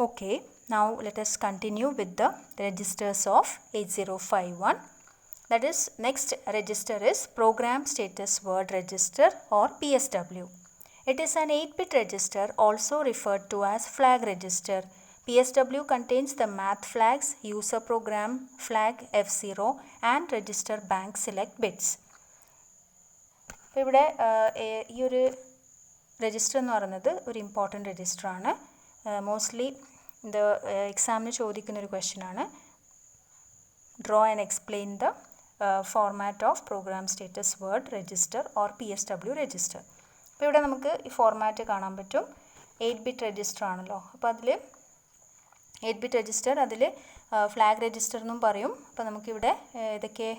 Okay, now let us continue with the registers of 8051. That is, next register is Program Status Word Register or PSW. It is an 8-bit register also referred to as flag register. PSW contains the math flags, user program flag F0 and register bank select bits. ഇവിടെ ഈ ഒരു register എന്ന് പറയുന്നത് ഒരു important രജിസ്റ്ററാണ്. Mostly ഇത് എക്സാമിന് ചോദിക്കുന്ന ഒരു ക്വസ്റ്റ്യൻ ആണ്. Draw and explain the format of program status word register or PSW register. അപ്പോൾ ഇവിടെ നമുക്ക് ഈ ഫോർമാറ്റ് കാണാൻ പറ്റും. 8-ബിറ്റ് രജിസ്റ്റർ ആണല്ലോ. അപ്പോൾ അതിൽ 8-ബിറ്റ് രജിസ്റ്റർ, അതിൽ ഫ്ലാഗ് രജിസ്റ്റർ എന്നും പറയും. അപ്പോൾ നമുക്കിവിടെ ഏതൊക്കെ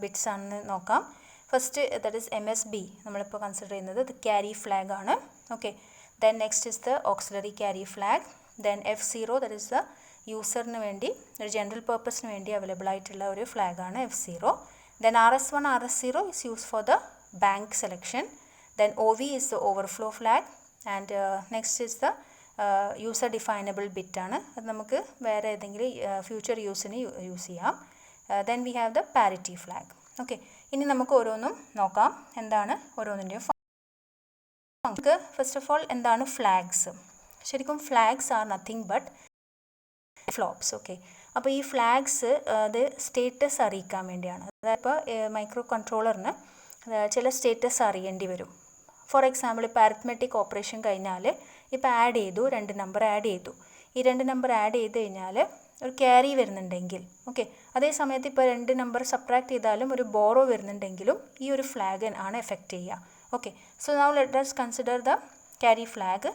ബിറ്റ്സ് ആണെന്ന് നോക്കാം. ഫസ്റ്റ് ദാറ്റ് ഈസ് MSB, നമ്മളിപ്പോൾ കൺസിഡർ ചെയ്യുന്നത് ഇത് ക്യാരി ഫ്ലാഗ് ആണ്. Okay, then next is the auxiliary carry flag. Then F0 that is the യൂസറിന് വേണ്ടി ഒരു ജനറൽ പർപ്പസിന് വേണ്ടി അവൈലബിൾ ആയിട്ടുള്ള ഒരു ഫ്ലാഗാണ് F0. Then RS1 RS0 is use for the bank selection. Then OV is the overflow flag and next is the user definable bit ആണ്. അത് നമുക്ക് വേറെ ഏതെങ്കിലും ഫ്യൂച്ചർ യൂസിന് യൂസ് ചെയ്യാം. Then we have the parity flag. Okay, ഇനി നമുക്ക് ഓരോന്നും നോക്കാം എന്താണ് ഓരോന്നിൻ്റെയും. നമുക്ക് ഫസ്റ്റ് ഓഫ് ഓൾ എന്താണ് ഫ്ലാഗ്സ്? ശരിക്കും flags are nothing but flops. Okay, അപ്പോൾ ഈ ഫ്ലാഗ്സ് അത് സ്റ്റേറ്റസ് അറിയിക്കാൻ വേണ്ടിയാണ്. അതായത് ഇപ്പോൾ മൈക്രോ കൺട്രോളറിന് ചില സ്റ്റേറ്റസ് അറിയേണ്ടി വരും. ഫോർ എക്സാമ്പിൾ ഇപ്പോൾ അരിത്മെറ്റിക് ഓപ്പറേഷൻ കഴിഞ്ഞാൽ ഇപ്പോൾ ആഡ് ചെയ്തു, 2 നമ്പർ ആഡ് ചെയ്തു. ഈ 2 നമ്പർ ആഡ് ചെയ്ത് കഴിഞ്ഞാൽ ഒരു ക്യാരി വരുന്നുണ്ടെങ്കിൽ, ഓക്കെ, അതേ സമയത്ത് ഇപ്പോൾ 2 നമ്പർ സബ്ട്രാക്ട് ചെയ്താലും ഒരു ബോറോ വരുന്നുണ്ടെങ്കിലും ഈ ഒരു ഫ്ലാഗ് ആണ് എഫക്റ്റ് ചെയ്യുക. Okay, so now let us consider the carry flag.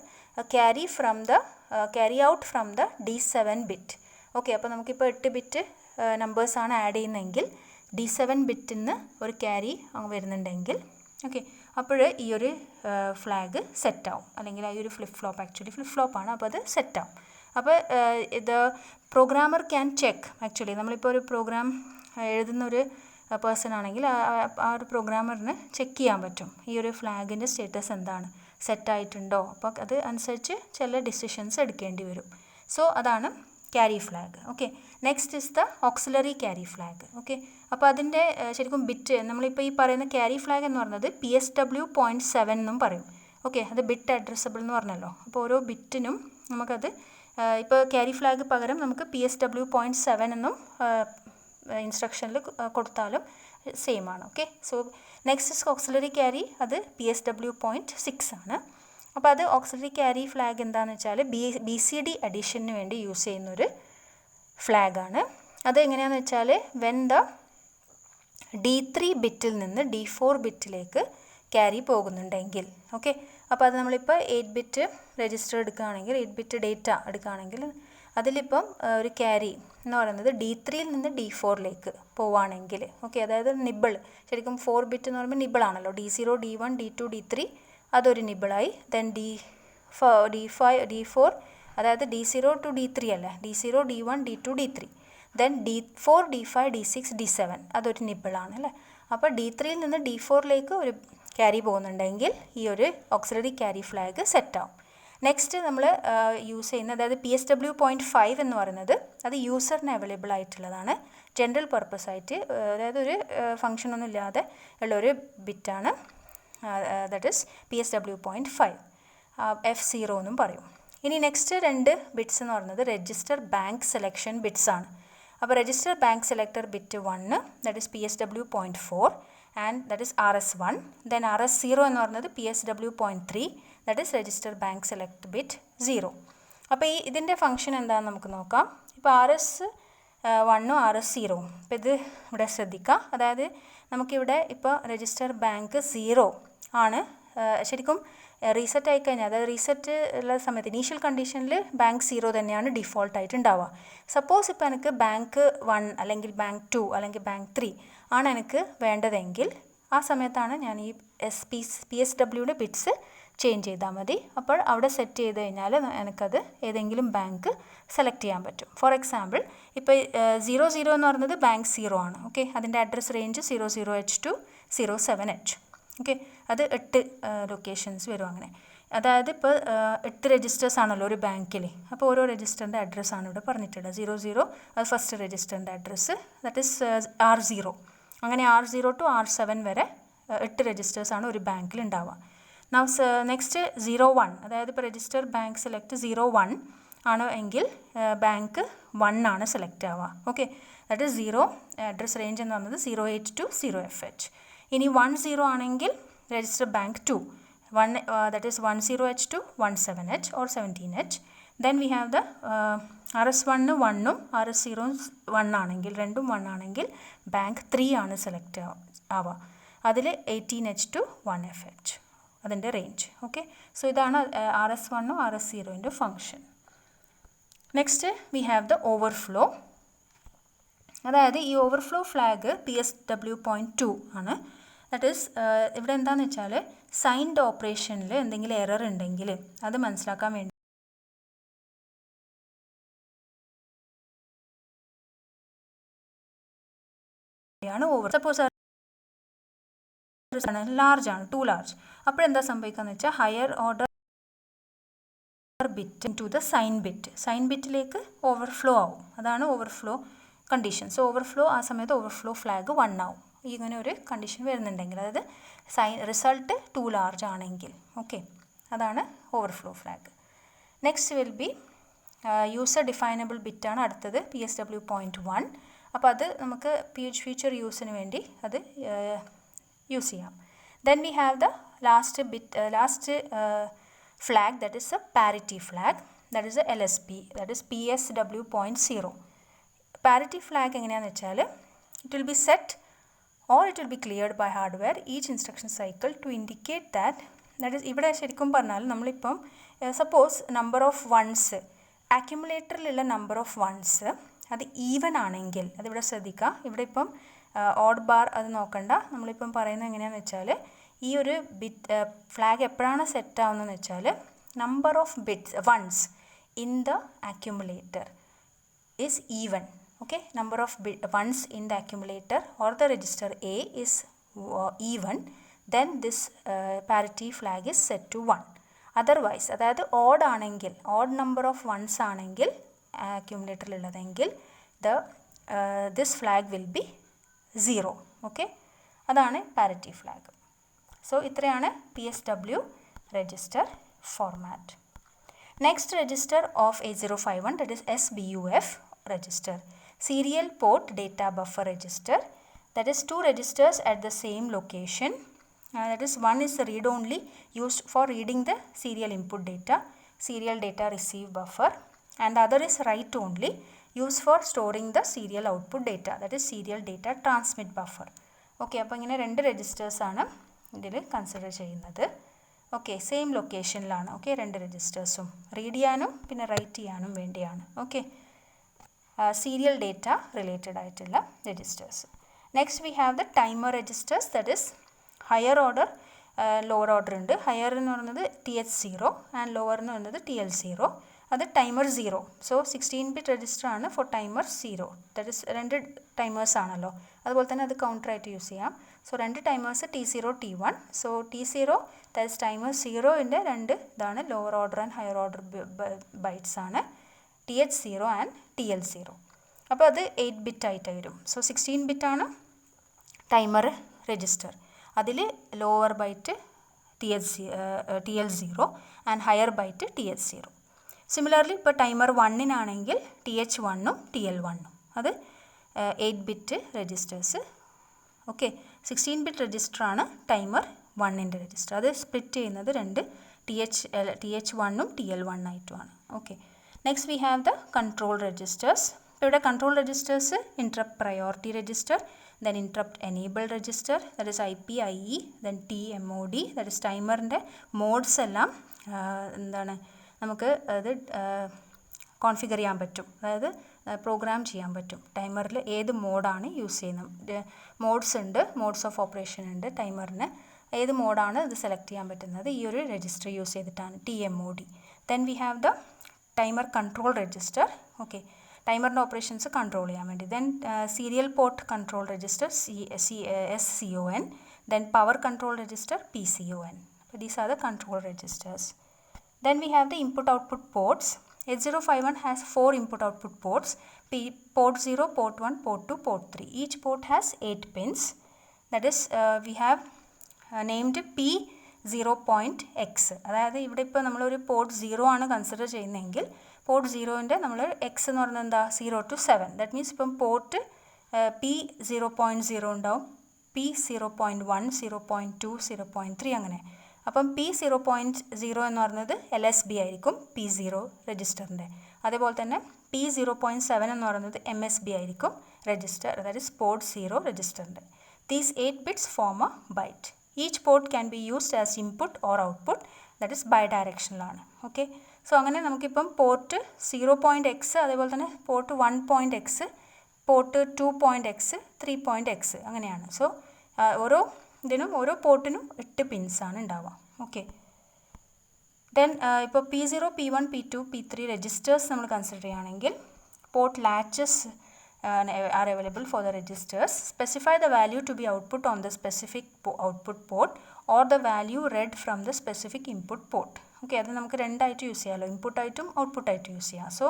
Carry out from the D7 bit. Okay, അപ്പോൾ നമുക്കിപ്പോൾ 8 ബിറ്റ് നമ്പേഴ്സാണ് ആഡ് ചെയ്യുന്നതെങ്കിൽ D7 ബിറ്റിൽ നിന്ന് ഒരു ക്യാരി വരുന്നുണ്ടെങ്കിൽ, ഓക്കെ, അപ്പോൾ ഈ ഒരു ഫ്ലാഗ് സെറ്റാവും. അല്ലെങ്കിൽ ഈ ഒരു ഫ്ലിപ്പ് ഫ്ലോപ്പ്, ആക്ച്വലി ഫ്ലിപ്പ് ഫ്ലോപ്പാണ്, അപ്പോൾ അത് സെറ്റാവും. അപ്പോൾ ഇത് പ്രോഗ്രാമർ ക്യാൻ ചെക്ക്. ആക്ച്വലി നമ്മളിപ്പോൾ ഒരു പ്രോഗ്രാം എഴുതുന്ന ഒരു പേഴ്സൺ ആണെങ്കിൽ ആ ഒരു പ്രോഗ്രാമറിന് ചെക്ക് ചെയ്യാൻ പറ്റും ഈ ഒരു ഫ്ലാഗിൻ്റെ സ്റ്റേറ്റസ് എന്താണ്, സെറ്റായിട്ടുണ്ടോ. അപ്പോൾ അത് അനുസരിച്ച് ചില ഡിസിഷൻസ് എടുക്കേണ്ടി വരും. സോ അതാണ് carry flag. Okay, next is the auxiliary carry flag. Okay, അപ്പോൾ അതിൻ്റെ ശരിക്കും ബിറ്റ് നമ്മളിപ്പോൾ ഈ പറയുന്ന ക്യാരി ഫ്ലാഗ് എന്ന് പറയുന്നത് PSW.7 എന്നും പറയും. ഓക്കെ, അത് ബിറ്റ് അഡ്രസ്സബിൾ എന്ന് പറഞ്ഞല്ലോ. അപ്പോൾ ഓരോ ബിറ്റിനും നമുക്കത് ഇപ്പോൾ ക്യാരി ഫ്ലാഗ് പകരം നമുക്ക് PSW.7 എന്നും ഇൻസ്ട്രക്ഷനിൽ കൊടുത്താലും സെയിം ആണ്. Okay, so next is auxiliary carry, അത് PSW.6 ആണ്. അപ്പോൾ അത് ഓക്സിലറി ക്യാരി ഫ്ലാഗ് എന്താണെന്ന് വെച്ചാൽ BCD അഡീഷന് വേണ്ടി യൂസ് ചെയ്യുന്നൊരു ഫ്ലാഗാണ്. അത് എങ്ങനെയാണെന്ന് വെച്ചാൽ വെൻ ദ D3 ബിറ്റിൽ നിന്ന് D4 ബിറ്റിലേക്ക് ക്യാരി പോകുന്നുണ്ടെങ്കിൽ, ഓക്കെ, അപ്പോൾ അത് നമ്മളിപ്പോൾ 8 ബിറ്റ് രജിസ്റ്റർ എടുക്കുകയാണെങ്കിൽ, 8 ബിറ്റ് ഡേറ്റ എടുക്കുകയാണെങ്കിൽ അതിലിപ്പം ഒരു ക്യാരി എന്ന് പറയുന്നത് D3യിൽ നിന്ന് D4ലേക്ക് പോവുകയാണെങ്കിൽ, ഓക്കെ, അതായത് നിബിൾ, ശരിക്കും 4 ബിറ്റ് എന്ന് പറയുമ്പോൾ നിബിളാണല്ലോ. D0 D1 D2 D3 അതൊരു നിബിളായി. ദെൻ D4 അതായത് D0 to D3 അല്ല, D0 D1 D2 D3. Then D4 D5 D6 D7 അതൊരു നിബിളാണ് അല്ലേ. അപ്പോൾ D3യിൽ നിന്ന് D4ലേക്ക് ഒരു ക്യാരി പോകുന്നുണ്ടെങ്കിൽ ഈ ഒരു ഓക്സിലറി ക്യാരി ഫ്ലാഗ് സെറ്റാവും. നെക്സ്റ്റ് നമ്മൾ യൂസ് ചെയ്യുന്ന, അതായത് PSW.5 എന്ന് പറയുന്നത് അത് യൂസറിന് അവൈലബിൾ ആയിട്ടുള്ളതാണ്. ജനറൽ പർപ്പസ് ആയിട്ട്, അതായത് ഒരു ഫങ്ഷനൊന്നും ഇല്ലാതെ ഉള്ളൊരു ബിറ്റാണ്. ദാറ്റ് ഈസ് PSW.5, F0 എന്നും പറയും. ഇനി നെക്സ്റ്റ് 2 ബിറ്റ്സ് എന്ന് പറയുന്നത് രജിസ്റ്റർ ബാങ്ക് സെലക്ഷൻ ബിറ്റ്സ് ആണ്. അപ്പോൾ register bank selector bit 1 that is PSW.4 and that is RS1. Then RS0 എന്ന് പറയുന്നത് PSW.3 that is register bank select bit 0. അപ്പോൾ ഇതിൻ്റെ ഫംഗ്ഷൻ എന്താണെന്ന് നമുക്ക് നോക്കാം. ഇപ്പോൾ RS1ഉം RS0ഉം ഇപ്പോൾ ഇത് ഇവിടെ ശ്രദ്ധിക്കാം. അതായത് നമുക്കിവിടെ ഇപ്പോൾ രജിസ്റ്റർ ബാങ്ക് 0 ആണ്. ശരിക്കും റീസെറ്റ് ആയിക്കഴിഞ്ഞാൽ, അതായത് റീസെറ്റ് ഉള്ള സമയത്ത് ഇനീഷ്യൽ കണ്ടീഷനിൽ ബാങ്ക് 0 തന്നെയാണ് ഡിഫോൾട്ടായിട്ട് ഉണ്ടാവുക. സപ്പോസ് ഇപ്പോൾ എനിക്ക് ബാങ്ക് 1 അല്ലെങ്കിൽ ബാങ്ക് 2 അല്ലെങ്കിൽ ബാങ്ക് 3 ആണ് എനിക്ക് വേണ്ടതെങ്കിൽ ആ സമയത്താണ് ഞാൻ ഈ PSWയുടെ ബിറ്റ്സ് ചേഞ്ച് ചെയ്താൽ മതി. അപ്പോൾ അവിടെ സെറ്റ് ചെയ്ത് കഴിഞ്ഞാൽ എനിക്കത് ഏതെങ്കിലും ബാങ്ക് സെലക്ട് ചെയ്യാൻ പറ്റും. ഫോർ എക്സാമ്പിൾ ഇപ്പോൾ 00 എന്ന് പറയുന്നത് ബാങ്ക് 0 ആണ്. ഓക്കെ, അതിൻ്റെ address range 00H to 07H. Okay, അത് 8 ലൊക്കേഷൻസ് വരും അങ്ങനെ. അതായത് ഇപ്പോൾ 8 രജിസ്റ്റേഴ്സ് ആണല്ലോ ഒരു ബാങ്കിൽ. അപ്പോൾ ഓരോ രജിസ്റ്ററിൻ്റെ അഡ്രസ്സാണ് ഇവിടെ പറഞ്ഞിട്ടുള്ളത്. 00 അത് ഫസ്റ്റ് രജിസ്റ്ററിൻ്റെ അഡ്രസ്സ്, ദാറ്റ് ഈസ് R0. അങ്ങനെ R0 to R7 വരെ 8 രജിസ്റ്റേഴ്സാണ് ഒരു ബാങ്കിൽ ഉണ്ടാവുക. നെക്സ്റ്റ് 01, അതായത് ഇപ്പോൾ രജിസ്റ്റർ ബാങ്ക് സെലക്ട് 01 ആണ് എങ്കിൽ ബാങ്ക് 1 ആണ് സെലക്ട് ആവുക. Okay, that is 0 address range എന്ന് പറയുന്നത് 08 to 0FH. ഇനി 10 ആണെങ്കിൽ register bank 2, that is 10H to 17H or 17H. Then we have the RS1 1ഉം RS0 1 ആണെങ്കിൽ, രണ്ടും 1 ആണെങ്കിൽ ബാങ്ക് 3 ആണ് സെലക്ട് ആവുക. അതിൽ 18H to 1FH അതിൻ്റെ റേഞ്ച്. ഓക്കെ, സോ ഇതാണ് RS1 RS0ൻ്റെ function. Next we have the overflow. അതായത് ഈ ഓവർഫ്ലോ ഫ്ലാഗ് PSW.2 ആണ്. ദാറ്റ് ഈസ് ഇവിടെ എന്താണെന്ന് വെച്ചാൽ സൈൻഡ് ഓപ്പറേഷനിൽ എന്തെങ്കിലും എറർ ഉണ്ടെങ്കിൽ അത് മനസ്സിലാക്കാൻ വേണ്ടിയാണ് ഓവർ. സപ്പോസ് ലാർജ് ആണ്, ടു ലാർജ്, അപ്പോഴെന്താ സംഭവിക്കുകയെന്ന് വെച്ചാൽ higher order bit to the sign ബിറ്റിലേക്ക് ഓവർഫ്ലോ ആവും. അതാണ് ഓവർഫ്ലോ കണ്ടീഷൻ. സോ ഓവർഫ്ലോ ആ സമയത്ത് ഓവർഫ്ലോ ഫ്ലാഗ് 1 ആവും. ഇങ്ങനെ ഒരു കണ്ടീഷൻ വരുന്നുണ്ടെങ്കിൽ, അതായത് റിസൾട്ട് ടു ലാർജ് ആണെങ്കിൽ. ഓക്കെ, അതാണ് overflow flag. Next will be user definable ബിറ്റാണ് അടുത്തത്, PSW.1. അപ്പോൾ അത് നമുക്ക് ഫ്യൂച്ചർ യൂസിന് വേണ്ടി അത് യൂസ് ചെയ്യാം. Then we have the last flag, that is a parity flag, that is a LSB, that is PSW.0. parity flag എങ്ങനെയാണെന്ന് വെച്ചാൽ it will be set or it will be cleared by hardware each instruction cycle to indicate that is ഇവിടെ ശരിക്കും പറഞ്ഞാൽ നമ്മളിപ്പം suppose number of ones, അക്യുമുലേറ്ററിലുള്ള number of ones അത് even ആണെങ്കിൽ, അതിവിടെ ശ്രദ്ധിക്കുക. ഇവിടെ ഇപ്പം ഓഡ് ബാർ അത് നോക്കണ്ട. നമ്മളിപ്പം പറയുന്നത് എങ്ങനെയാണെന്ന് വെച്ചാൽ ഈ ഒരു ബിറ്റ് ഫ്ലാഗ് എപ്പോഴാണ് സെറ്റ് ആവുന്നതെന്ന് വെച്ചാൽ number of bits ones in the accumulator is even. Okay, number of ones in the accumulator or the register A is even, then this parity flag is set to 1. Otherwise, അതായത് odd ആണെങ്കിൽ, odd number of ones ആണെങ്കിൽ അക്യുമുലേറ്ററിലുള്ളതെങ്കിൽ this flag will be 0. Okay, അതാണ് parity flag. So ഇത്രയാണ് PSW register format. Next register of 8051, that is SBUF register, serial port data buffer register, that is 2 registers at the same location. That is, one is read only, used for reading the serial input data, serial data receive buffer, and the other is write only, used for storing the serial output data, that is serial data transmit buffer. Okay, അപ്പോൾ ഇങ്ങനെ 2 രജിസ്റ്റേഴ്സാണ് ഇതിൽ consider ചെയ്യുന്നത്. Okay, same ലൊക്കേഷനിലാണ്. Okay, 2 രജിസ്റ്റേഴ്സും read ചെയ്യാനും പിന്നെ write ചെയ്യാനും വേണ്ടിയാണ്. ഓക്കെ, സീരിയൽ ഡേറ്റ റിലേറ്റഡ് ആയിട്ടുള്ള registers. Next we have the timer registers, that is higher order lower order ഉണ്ട്. ഹയർ എന്ന് പറയുന്നത് TH0 ആൻഡ് ലോവർ എന്ന് പറയുന്നത് TL0. അത് ടൈമർ 0. സോ 16-bit രജിസ്റ്റർ ആണ് for timer 0. That is 2 timers ആണല്ലോ, അതുപോലെ തന്നെ അത് കൗണ്ടറായിട്ട് യൂസ് ചെയ്യാം. So 2 timers T0 T1. So T0 that is timer 0ൻ്റെ 2 ഇതാണ് lower order and higher order bytes ആണ്, TH0 ആൻഡ് TL0. അപ്പോൾ അത് 8-bit ആയിട്ട് വരും. സോ 16-bit ആണ് ടൈമർ രജിസ്റ്റർ. അതിൽ lower byte TL0 and higher byte TH0. Similarly ഇപ്പോൾ ടൈമർ 1-നാണെങ്കിൽ TH1ഉം TL1ഉം അത് 8-bit രജിസ്റ്റേഴ്സ്. ഓക്കെ, 16-bit രജിസ്റ്ററാണ് ടൈമർ 1ൻ്റെ രജിസ്റ്റർ. അത് സ്പ്ലിറ്റ് ചെയ്യുന്നത് 2 TH1ഉം TL1 ആയിട്ടുമാണ്. Okay, next we have the control registers. ഇപ്പോൾ ഇവിടെ control registers interrupt priority register, then interrupt enable register, that is IPIE, then TMOD, that is ടൈമറിൻ്റെ modes എല്ലാം എന്താണ് നമുക്ക് അത് കോൺഫിഗർ ചെയ്യാൻ പറ്റും, അതായത് പ്രോഗ്രാം ചെയ്യാൻ പറ്റും. ടൈമറിൽ ഏത് മോഡാണ് യൂസ് ചെയ്യുന്നത്, മോഡ്സ് ഉണ്ട്, മോഡ്സ് ഓഫ് ഓപ്പറേഷൻ ഉണ്ട് ടൈമറിന്. ഏത് മോഡാണ് ഇത് സെലക്ട് ചെയ്യാൻ പറ്റുന്നത് ഈ ഒരു രജിസ്റ്റർ യൂസ് ചെയ്തിട്ടാണ്, TMOD. then we have the timer control register. Okay, ടൈമറിൻ്റെ ഓപ്പറേഷൻസ് കൺട്രോൾ ചെയ്യാൻ വേണ്ടി. Then serial port control register SCON, then power control register PCON. So these are the control registers. Then we have the input-output ports. 8051 has 4 input-output ports. Port 0, port 1, port 2, port 3. Each port has 8 pins. That is, we have named P0.x. അതായത് ഇവിടെ ഇപ്പോൾ നമ്മളൊരു port 0 ആണ് consider ചെയ്യുന്നതെങ്കിൽ port 0ൻ്റെ നമ്മൾ X എന്ന് പറയുന്നത് എന്താ 0 to 7. ദാറ്റ് മീൻസ് ഇപ്പം പോർട്ട് P0.0 ഉണ്ടാവും, P0.1, 0.2, 0.3 അങ്ങനെ. അപ്പം P0.0 എന്ന് പറയുന്നത് LSB ആയിരിക്കും P0 രജിസ്റ്ററിൻ്റെ. അതേപോലെ തന്നെ P0.7 എന്ന് പറയുന്നത് MSB ആയിരിക്കും രജിസ്റ്റർ, അതായത് port 0 രജിസ്റ്ററിൻ്റെ. These 8 bits form a byte. Each port can be used as input or output, that is bidirectional ആണ്. ഓക്കെ, സോ അങ്ങനെ നമുക്കിപ്പം പോർട്ട് 0.x അതേപോലെ തന്നെ port 1.x, port 2.x, 3.x അങ്ങനെയാണ്. സോ ഓരോ ഇതിനും ഓരോ പോർട്ടിനും 8 പിൻസാണ് ഉണ്ടാവുക. ഓക്കെ, ദെൻ ഇപ്പോൾ P0, P1, P2, P3 registers നമ്മൾ കൺസിഡർ ചെയ്യുകയാണെങ്കിൽ port latches are available for the registers. Specify the value to be output on the specific output port or the value read from the specific input port. Okay, അത് നമുക്ക് രണ്ടായിട്ട് use ചെയ്യാമല്ലോ, ഇൻപുട്ടായിട്ടും ഔട്ട്പുട്ടായിട്ടും use ചെയ്യാം. So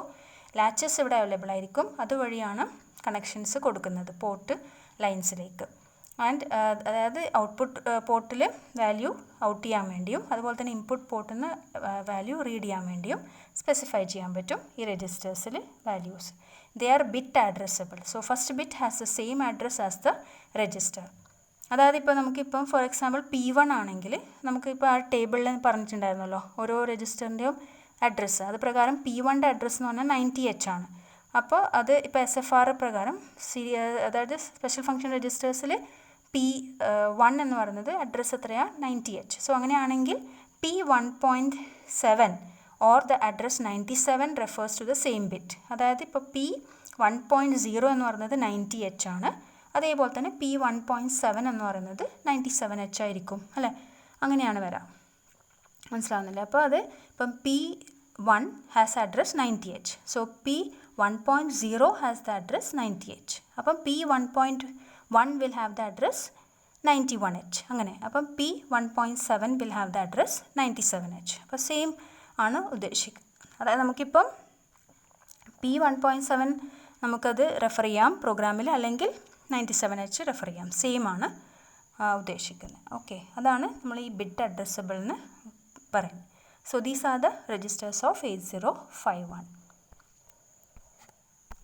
latches ഇവിടെ available ആയിരിക്കും, അതുവഴിയാണ് connections കൊടുക്കുന്നത് port ലൈൻസിലേക്ക്. And അതായത് output പോർട്ടിൽ വാല്യൂ ഔട്ട് ചെയ്യാൻ വേണ്ടിയും അതുപോലെ തന്നെ ഇൻപുട്ട് പോർട്ടിൽ നിന്ന് വാല്യൂ റീഡ് ചെയ്യാൻ വേണ്ടിയും സ്പെസിഫൈ ചെയ്യാൻ പറ്റും ഈ രജിസ്റ്റേഴ്സിൽ values. They are bit addressable. So first bit has the same address as the register. അതായത് ഇപ്പോൾ നമുക്കിപ്പം ഫോർ എക്സാമ്പിൾ P1 ആണെങ്കിൽ നമുക്കിപ്പോൾ ആ ടേബിളിൽ പറഞ്ഞിട്ടുണ്ടായിരുന്നല്ലോ ഓരോ രജിസ്റ്ററിൻ്റെയും അഡ്രസ്സ്, അത് പ്രകാരം P1ൻ്റെ അഡ്രസ്സ് എന്ന് പറഞ്ഞാൽ 90H ആണ്. അപ്പോൾ അത് ഇപ്പോൾ SFR പ്രകാരം അതായത് സ്പെഷ്യൽ ഫംഗ്ഷൻ രജിസ്റ്റേഴ്സിൽ P1 എന്ന് പറയുന്നത് അഡ്രസ്സ് എത്രയാണ് 90H. സോ അങ്ങനെയാണെങ്കിൽ P1.7 or the address 97 refers to the same bit. അതായത് ഇപ്പോൾ P1.0 എന്ന് പറയുന്നത് 90H ആണ്, അതേപോലെ തന്നെ P1.7 എന്ന് പറയുന്നത് 97H ആയിരിക്കും അല്ലേ, അങ്ങനെയാണ് വരാം. മനസ്സിലാവുന്നില്ല? അപ്പോൾ അത് ഇപ്പം P1 has address 90H. So P1.0 has the address 90H. അപ്പം P1.1 will have the address 91H അങ്ങനെ. അപ്പം P1.7 will have the address 97H. അപ്പോൾ സെയിം ആണ് ഉദ്ദേശിക്കുന്നത്. അതായത് നമുക്കിപ്പം P1.7 നമുക്കത് റെഫർ ചെയ്യാം പ്രോഗ്രാമിൽ, അല്ലെങ്കിൽ 97H റെഫർ ചെയ്യാം, സെയിം ആണ് ഉദ്ദേശിക്കുന്നത്. ഓക്കെ, അതാണ് നമ്മൾ ഈ ബിറ്റ് അഡ്രസ്സബിൾ എന്ന് പറയുന്നത്. So these are the registers of 8051.